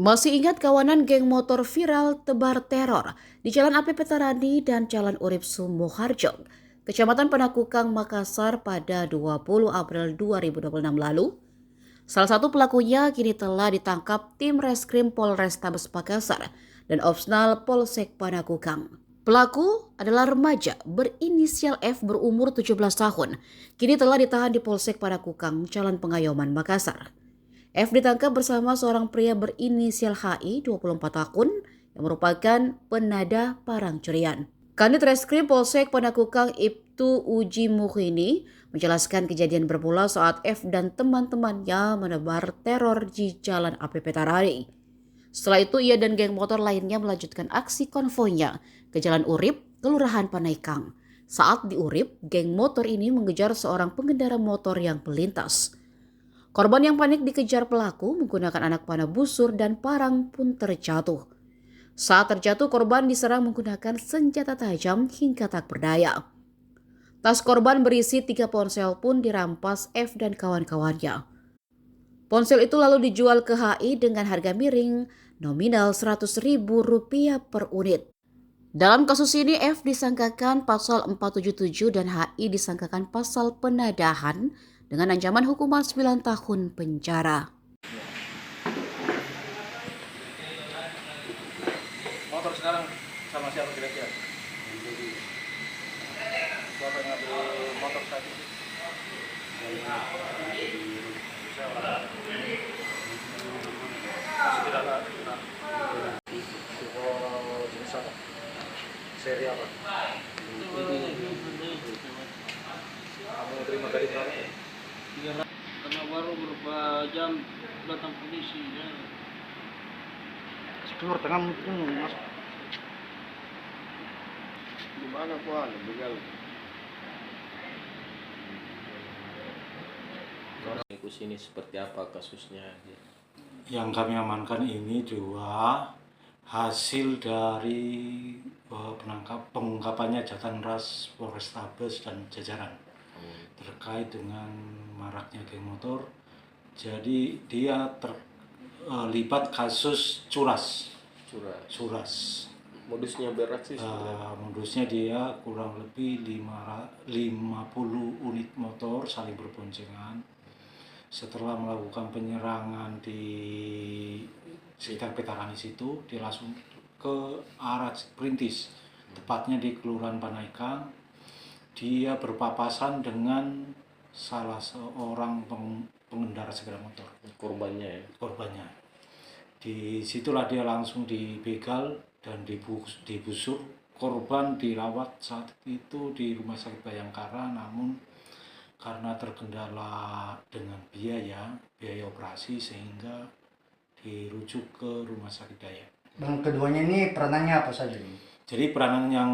Masih ingat kawanan geng motor viral tebar teror di Jalan APP Tarani dan Jalan Urip Sumoharjo, Kecamatan Panakukang, Makassar pada 20 April 2026 lalu? Salah satu pelakunya kini telah ditangkap tim Reskrim Polrestabes Makassar dan Opsnal Polsek Panakukang. Pelaku adalah remaja berinisial F berumur 17 tahun, kini telah ditahan di Polsek Panakukang, Jalan Pengayoman, Makassar. F ditangkap bersama seorang pria berinisial HI 24 tahun yang merupakan penada parang curian. Kanit Reskrim Polsek Panakukang Ibtu Uji Muhini menjelaskan kejadian bermula saat F dan teman-temannya menebar teror di Jalan APP Tarani. Setelah itu ia dan geng motor lainnya melanjutkan aksi konvoynya ke Jalan Urip, Kelurahan Panaikang. Saat di Urip, geng motor ini mengejar seorang pengendara motor yang melintas. Korban yang panik dikejar pelaku menggunakan anak panah busur dan parang pun terjatuh. Saat terjatuh, korban diserang menggunakan senjata tajam hingga tak berdaya. Tas korban berisi 3 ponsel pun dirampas F dan kawan-kawannya. Ponsel itu lalu dijual ke HI dengan harga miring nominal Rp100.000 per unit. Dalam kasus ini F disangkakan pasal 477 dan HI disangkakan pasal penadahan dengan ancaman hukuman 9 tahun penjara. Motor sekarang sama siapa kira-kira? Siapa yang ngambil motor saat itu? Masih tidak ada. Jenis apa? Seri apa? Kamu terima gaji berapa? Karena baru beberapa jam datang polisi ya. Keluar tengah mungkin masuk. Di mana puan begal. Kasus ini seperti apa kasusnya? Yang kami amankan ini 2 hasil dari pengungkapannya Jatan Ras Polrestabes dan jajaran terkait dengan maraknya geng motor. Jadi dia terlibat kasus curas. Modusnya beraksi Modusnya dia kurang lebih 50 unit motor saling berboncengan. Setelah melakukan penyerangan di sekitar Petarani situ, dia langsung ke arah Perintis, tepatnya di Kelurahan Panaikang. Dia berpapasan dengan salah seorang pengendara sepeda motor. korbannya. Di situlah dia langsung dibegal dan dibusur. Korban dirawat saat itu di Rumah Sakit Bayangkara, namun karena terkendala dengan biaya operasi sehingga dirujuk ke Rumah Sakit Daya. Dan keduanya ini peranannya apa saja? Jadi peranan yang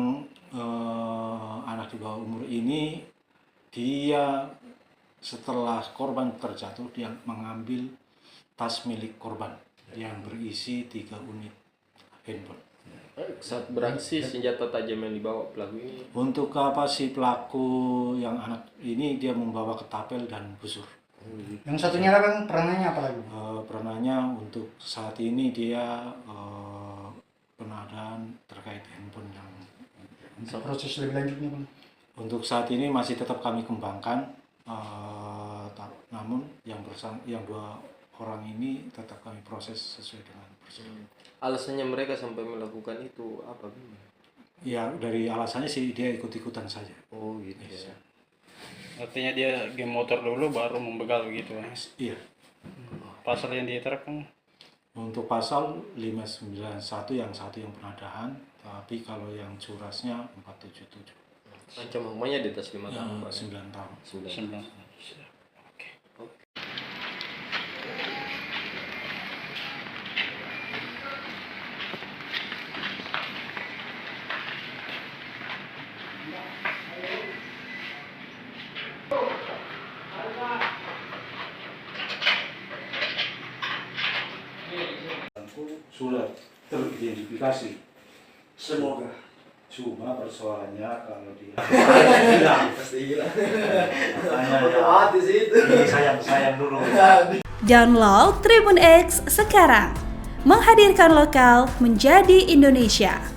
anak di bawah umur ini, dia setelah korban terjatuh dia mengambil tas milik korban yang berisi 3 unit handphone. Saat beraksi senjata tajam yang dibawa pelaku ini. Untuk apa si pelaku yang anak ini dia membawa ketapel dan busur. Yang satunya kan peranannya apa lagi? Peranannya untuk saat ini dia penadaan terkait handphone yang Proses lebih lanjutnya Bang? untuk saat ini masih tetap kami kembangkan. Namun yang 2 orang ini tetap kami proses sesuai dengan prosedur. Alasannya mereka sampai melakukan itu apa? Ya dari alasannya sih dia ikut-ikutan saja. Oh gitu Yes. ya. Artinya dia game motor dulu baru membegal begitu ya. Iya. Pasal yang diterapkan Untuk pasal 591 yang satu yang penadahan, tapi kalau yang curasnya 477. Ancaman hukumannya di atas 5 tahun. 9 tahun. 9. Sudah teridentifikasi. Semoga. Cuma persoalannya kalau dia Pasti hilang. makanya ini sayang dulu. Download Tribun X sekarang, menghadirkan lokal menjadi Indonesia.